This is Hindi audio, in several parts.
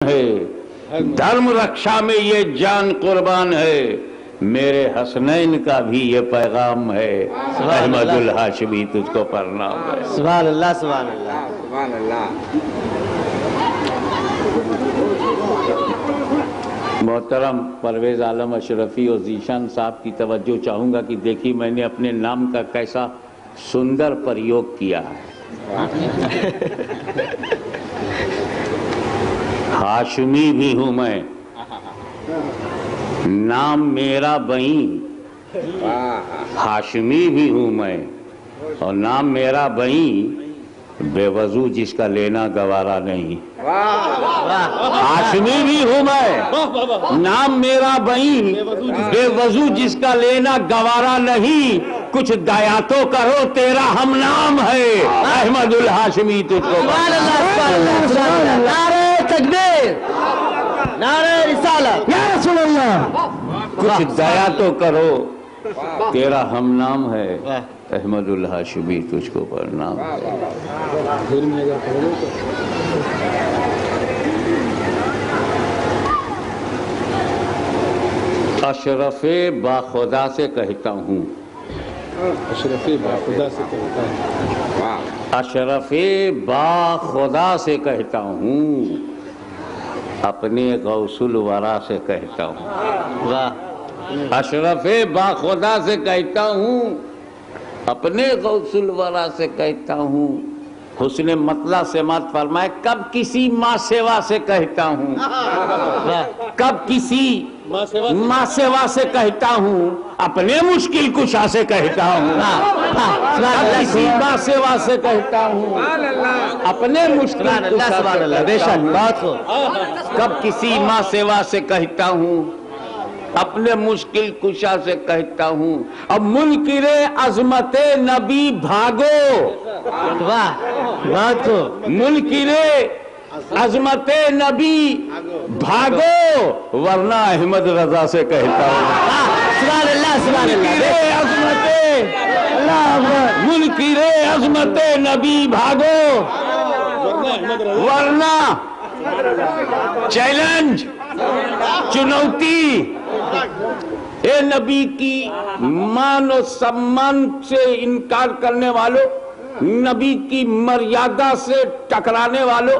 है, धर्म रक्षा में ये जान कुर्बान है। मेरे हसनैन का भी ये पैगाम है, अहमदुल हाशमी तुझको प्रणाम है। सुभान अल्लाह, सुभान अल्लाह, सुभान अल्लाह। मोहतरम परवेज आलम अशरफी और जीशान साहब की तवज्जो चाहूंगा कि देखिए मैंने अपने नाम का कैसा सुंदर प्रयोग किया है। हाशमी भी हूं मैं, नाम मेरा बई। हाशमी भी हूं मैं और नाम मेरा बई, बेवजू जिसका लेना गवारा नहीं। हाशमी भी हूं मैं, नाम मेरा बई, बेवजू जिसका लेना गवारा नहीं। कुछ दया तो करो, तेरा हम नाम है, अहमदुल हाशमी तुझको। नारे तकबीर, नारे रिसालत, या रसूल अल्लाह। कुछ दया तो करो, तेरा हम नाम है, अहमदुल हाशमी तुझको प्रणाम है। अशरफे बाखुदा से कहता हूँ, अशरफे बाखुदा से कहता हूँ, अशरफे बाखुदा से कहता हूँ, अपने गौसुल वरा से कहता हूँ। वाह। अशरफे बाखुदा से कहता हूँ, अपने गौसुल वरा से कहता हूँ। हुस्ने मतला से मत फरमाए, कब किसी माँ सेवा से कहता हूँ, कब किसी माँ सेवा से कहता हूँ, अपने मुश्किल कुशा से कहता हूँ। कब किसी माँ सेवा से कहता हूँ, अपने मुश्किल कुशा से कहता हूँ। कब किसी माँ सेवा से कहता हूँ, अपने मुश्किल कुशा से कहता हूँ। अब मुनकिरे अजमते नबी भागो, वाह, मुनकिरे अजमते नबी भागो, वरना अहमद रजा से कहता हूँ। मुनकिरे अजमते नबी भागो, वरना चैलेंज, चुनौती, ए नबी की मान और सम्मान से इनकार करने वालों, नबी की मर्यादा से टकराने वालों,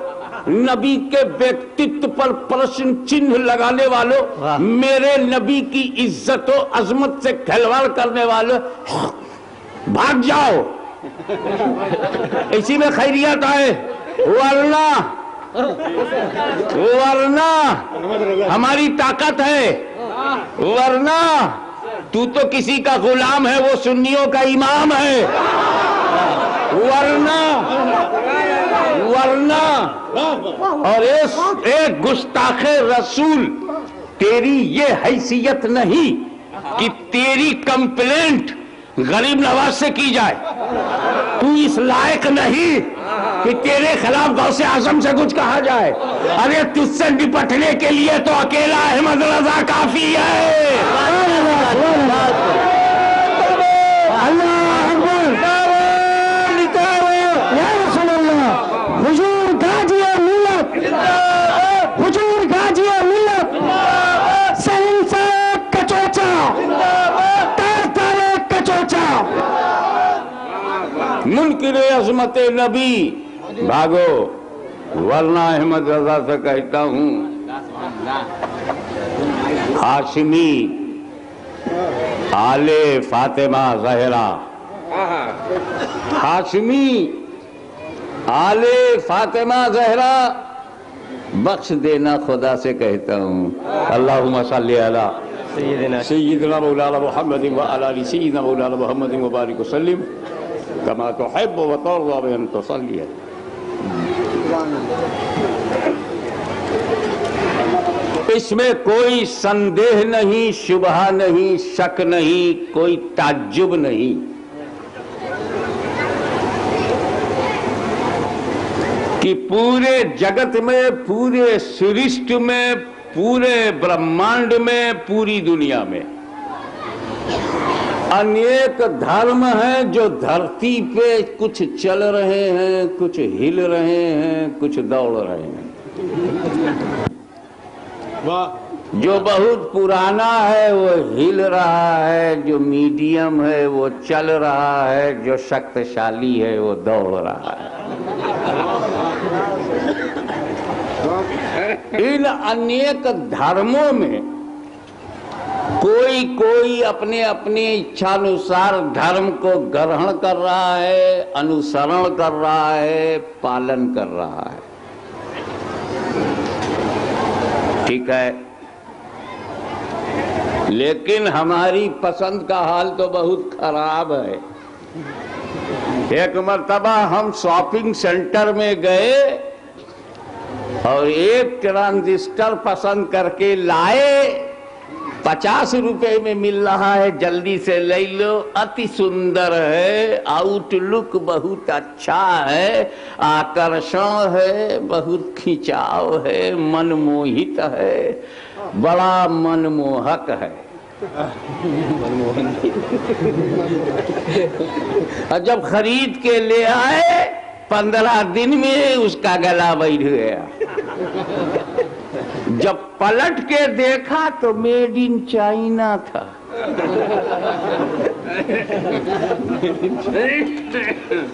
नबी के व्यक्तित्व पर प्रश्न चिन्ह लगाने वालों, मेरे नबी की इज्जत और अजमत से खिलवाड़ करने वालों, भाग जाओ, इसी में खैरियत आए। वरना हमारी ताकत है, वरना तू तो किसी का गुलाम है, वो सुन्नियों का इमाम है। वरना और एक गुस्ताखे रसूल, तेरी ये हैसियत नहीं कि तेरी कंप्लेंट गरीब नवाज से की जाए। तू इस लायक नहीं कि तेरे खिलाफ गौसे आजम से कुछ कहा जाए। अरे तुझसे निपटने के लिए तो अकेला अहमद रजा काफी है। हुजूर गाजिए मिल्लत, हुजूर गाजिए मिल्लत, सहनसा कचोचा, तारे कचोचा। मुनकिरे अजमते नबी भागो, वरना अहमद रजा से कहता हूँ। हाशमी आले फातिमा ज़हरा, हाशमी आले फातिमा ज़हरा, बख्श देना खुदा से कहता हूँ। अल्लाहुम्मा सल्ली अला सय्यिदना मौलाना मुहम्मद व अला आलि सय्यिदना मौलाना मुहम्मद व बारिक वसल्लिम कमा तुहिब्बु व तर्ज़ा बिअन तुसल्ली। इसमें कोई संदेह नहीं, शुबहा नहीं, शक नहीं, कोई ताज्जुब नहीं। कि पूरे जगत में, पूरे सृष्टि में, पूरे ब्रह्मांड में, पूरी दुनिया में अनेक धर्म हैं जो धरती पे कुछ चल रहे हैं, कुछ हिल रहे हैं, कुछ दौड़ रहे हैं। वाह। जो बहुत पुराना है वो हिल रहा है, जो मीडियम है वो चल रहा है, जो शक्तिशाली है वो दौड़ रहा है। इन अनेक धर्मों में कोई कोई अपने अपने इच्छानुसार धर्म को ग्रहण कर रहा है, अनुसरण कर रहा है, पालन कर रहा है। ठीक है, लेकिन हमारी पसंद का हाल तो बहुत खराब है। एक मर्तबा हम शॉपिंग सेंटर में गए और एक ट्रांजिस्टर पसंद करके लाए, 50 रुपए में मिल रहा है, जल्दी से ले लो। अति सुंदर है, आउटलुक बहुत अच्छा है, आकर्षण है, बहुत खिंचाव है, मनमोहित है, बड़ा मनमोहक है। और जब खरीद के ले आए 15 दिन में उसका गला बैठ गया। जब पलट के देखा तो मेड इन चाइना था।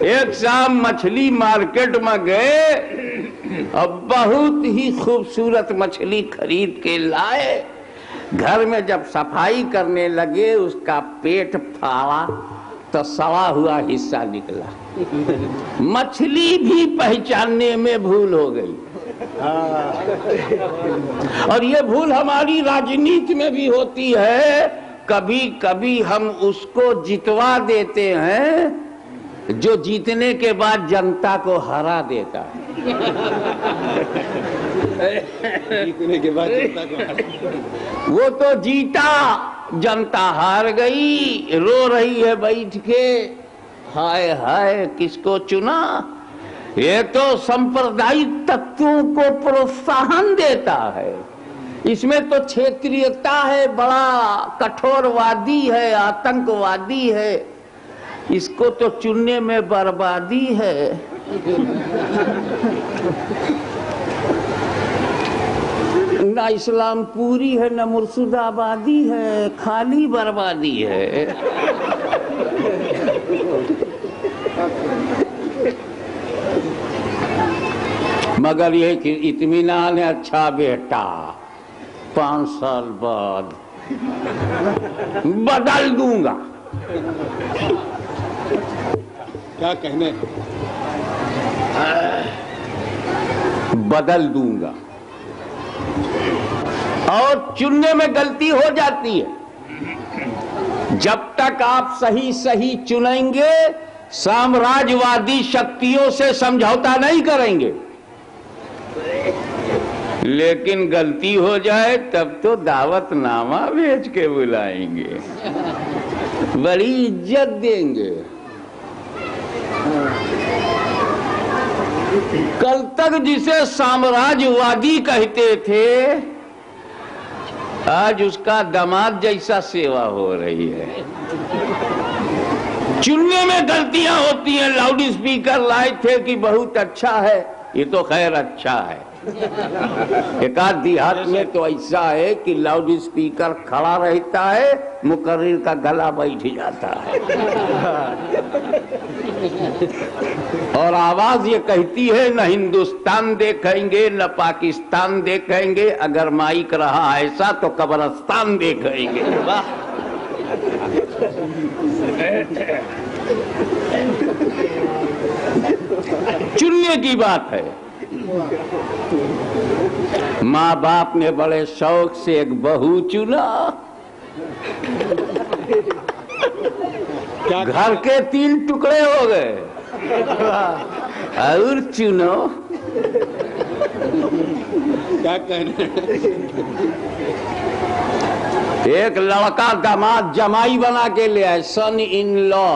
एक शाम मछली मार्केट में गए और बहुत ही खूबसूरत मछली खरीद के लाए। घर में जब सफाई करने लगे उसका पेट फाड़ा तो सड़ा हुआ हिस्सा निकला। मछली भी पहचानने में भूल हो गई। और ये भूल हमारी राजनीति में भी होती है। कभी कभी हम उसको जितवा देते हैं जो जीतने के बाद जनता को हरा देता है। जीतने के बाद जनता को वो तो जीता, जनता हार गई, रो रही है बैठ के, हाय हाय किसको चुना। ये तो सांप्रदायिक तत्वों को प्रोत्साहन देता है। इसमें तो क्षेत्रीयता है, बड़ा कठोरवादी है, आतंकवादी है। इसको तो चुनने में बर्बादी है। ना इस्लाम पूरी है, न मुर्शिदाबादी है, खाली बर्बादी है। मगर ये कि इत्मीनान है, अच्छा बेटा 5 साल बाद बदल दूंगा। क्या कहने, बदल दूंगा। और चुनने में गलती हो जाती है। जब तक आप सही सही चुनेंगे, साम्राज्यवादी शक्तियों से समझौता नहीं करेंगे। लेकिन गलती हो जाए तब तो दावतनामा भेज के बुलाएंगे, बड़ी इज्जत देंगे। कल तक जिसे साम्राज्यवादी कहते थे, आज उसका दामाद जैसा सेवा हो रही है। चुनने में गलतियां होती हैं। लाउड स्पीकर लाए थे कि बहुत अच्छा है, ये तो खैर अच्छा है। एक आध देहात में तो ऐसा है कि लाउड स्पीकर खड़ा रहता है, मुकर्रिर का गला बैठ जाता है और आवाज ये कहती है, न हिंदुस्तान देखेंगे न पाकिस्तान देखेंगे, अगर माइक रहा ऐसा तो कब्रिस्तान देखेंगे। चुनने की बात है। माँ बाप ने बड़े शौक से एक बहू चुना, घर के 3 टुकड़े हो गए। और चुनो, क्या कहने। एक लड़का दामाद जमाई बना के ले आए, सन इन लॉ।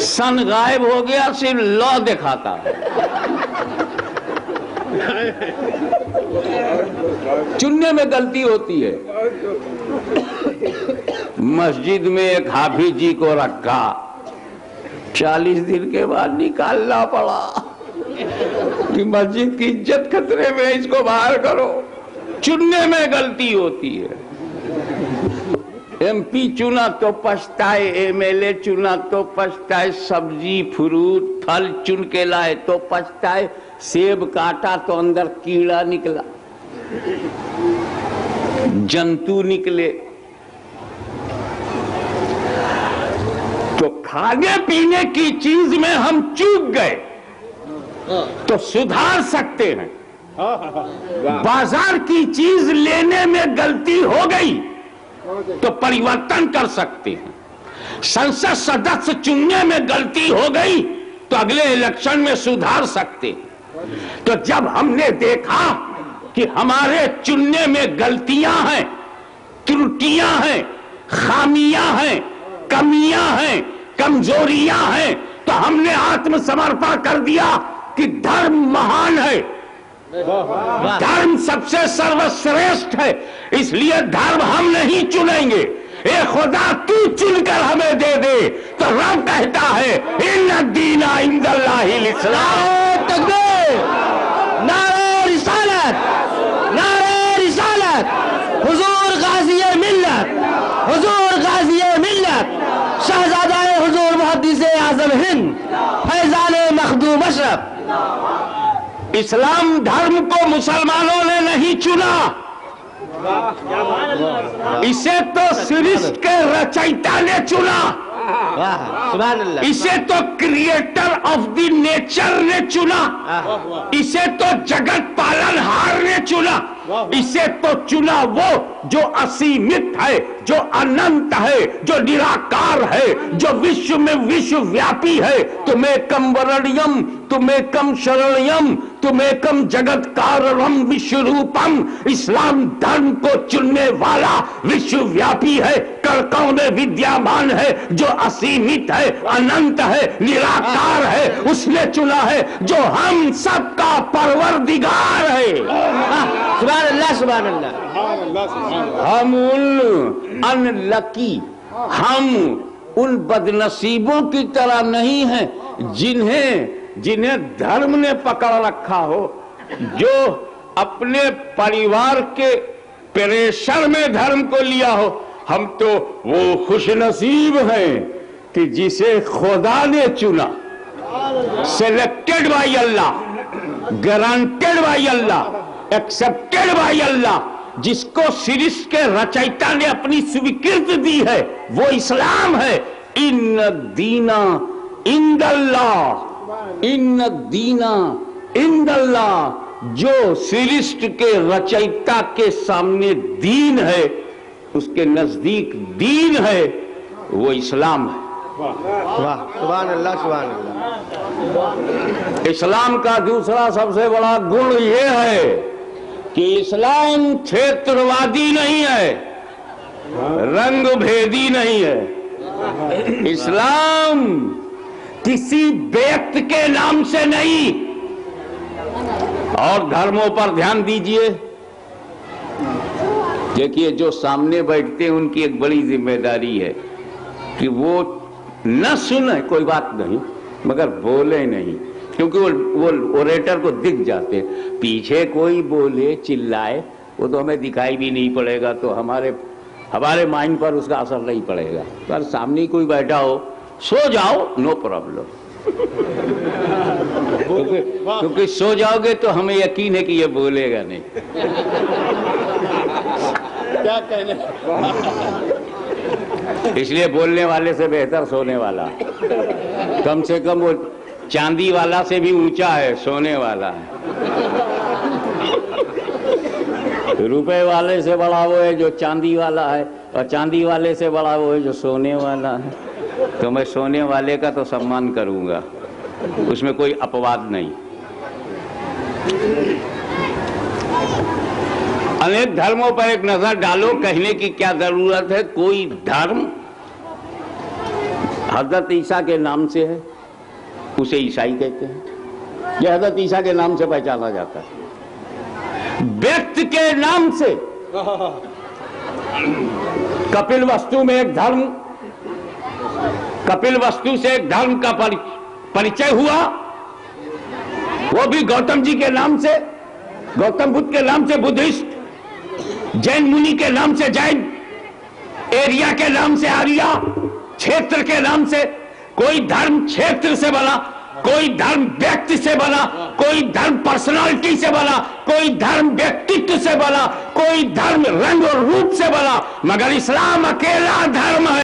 सन गायब हो गया, सिर्फ लॉ दिखाता है। चुनने में गलती होती है। मस्जिद में एक हाफिज जी को रखा, 40 दिन के बाद निकालना पड़ा आपकी मस्जिद की इज्जत खतरे में, इसको बाहर करो। चुनने में गलती होती है। एमपी चुना तो पछताए, एमएलए चुना तो पछताए, सब्जी फ्रूट फल चुन के लाए तो पछताए, सेब काटा तो अंदर कीड़ा निकला, जंतु निकले। तो खाने पीने की चीज में हम चूक गए तो सुधार सकते हैं। बाजार की चीज लेने में गलती हो गई तो परिवर्तन कर सकते हैं। संसद सदस्य चुनने में गलती हो गई तो अगले इलेक्शन में सुधार सकते हैं। तो जब हमने देखा कि हमारे चुनने में गलतियां हैं, त्रुटियां हैं, खामियां हैं, कमियां हैं, कमजोरियां हैं, तो हमने आत्मसमर्पण कर दिया कि धर्म महान है, धर्म सबसे सर्वश्रेष्ठ है, इसलिए धर्म हम नहीं चुनेंगे। ए खुदा तू चुनकर हमें दे दे। तो रब कहता है इन्न दीना इंदल्लाहिल इस्लाम। तकबीर, नारे रिसालत, नारे रिसालत। हुजूर गाज़ी मिल्लत, हुजूर गाज़ी मिल्लत, शहजादाए हुजूर मुहद्दिस आज़म हिंद, फैज़ान मखदूम अशरफ। इस्लाम धर्म को मुसलमानों ने नहीं चुना, इसे तो सृष्टि के रचयिता ने चुना, सुभान अल्लाह। इसे तो क्रिएटर ऑफ द नेचर ने चुना, इसे तो जगत पालनहार ने चुना, इसे तो चुना वो जो असीमित है, जो अनंत है, जो निराकार है, जो विश्व में विश्वव्यापी है। तुमेकम वरणयम, तुमेकम शरणयम, तुमेकम जगत कारणम विश्वरूपम। इस्लाम धर्म को चुनने वाला विश्वव्यापी है, कणकों में विद्यमान है, जो असीमित है, अनंत है, निराकार है, उसने चुना है, जो हम सबका परवरदिगार है। सुभान अल्लाह, सुभान अल्लाह। हम उन अनलकी, हम उन बदनसीबों की तरह नहीं हैं जिन्हें धर्म ने पकड़ रखा हो, जो अपने परिवार के प्रेशर में धर्म को लिया हो। हम तो वो खुशनसीब हैं कि जिसे खुदा ने चुना, selected by Allah, guaranteed by Allah, accepted by Allah, जिसको सृष्टि के रचयिता ने अपनी स्वीकृति दी है, वो इस्लाम है। इन्न दीना इंदल्लाह, इन्न दीना इंदल्लाह। जो सृष्टि के रचयिता के सामने दीन है, उसके नजदीक दीन है, वो इस्लाम है। सुभान अल्लाह, सुभान अल्लाह। इस्लाम का दूसरा सबसे बड़ा गुण ये है कि इस्लाम क्षेत्रवादी नहीं है, रंग भेदी नहीं है। इस्लाम किसी व्यक्ति के नाम से नहीं। और धर्मों पर ध्यान दीजिए, देखिए जो सामने बैठते हैं उनकी एक बड़ी जिम्मेदारी है कि वो न सुने, कोई बात नहीं, मगर बोले नहीं, क्योंकि वो ओरेटर को दिख जाते। पीछे कोई बोले चिल्लाए वो तो हमें दिखाई भी नहीं पड़ेगा, तो हमारे माइंड पर उसका असर नहीं पड़ेगा। पर सामने कोई बैठा हो, सो जाओ, नो प्रॉब्लम। क्योंकि सो जाओगे तो हमें यकीन है कि ये बोलेगा नहीं। क्या कहने, इसलिए बोलने वाले से बेहतर सोने वाला। कम से कम वो चांदी वाला से भी ऊंचा है, सोने वाला है। रुपए वाले से बड़ा वो है जो चांदी वाला है, और चांदी वाले से बड़ा वो है जो सोने वाला है। तो मैं सोने वाले का तो सम्मान करूंगा, उसमें कोई अपवाद नहीं। अनेक धर्मों पर एक नजर डालो, कहने की क्या जरूरत है। कोई धर्म हजरत ईसा के नाम से है, उसे ईसाई कहते हैं। यह हजरत ईसा के नाम से पहचाना जाता है। व्यक्ति के नाम से कपिल वस्तु में एक धर्म, कपिल वस्तु से एक धर्म का परिचय हुआ, वो भी गौतम जी के नाम से, गौतम बुद्ध के नाम से बुद्धिस्ट, जैन मुनि के नाम से जैन, एरिया के नाम से आर्या, क्षेत्र के नाम से। कोई धर्म क्षेत्र से बना, कोई धर्म व्यक्ति से बना, कोई धर्म पर्सनालिटी से बना, कोई धर्म व्यक्तित्व से बना, कोई धर्म रंग और रूप से बना, मगर इस्लाम अकेला धर्म है।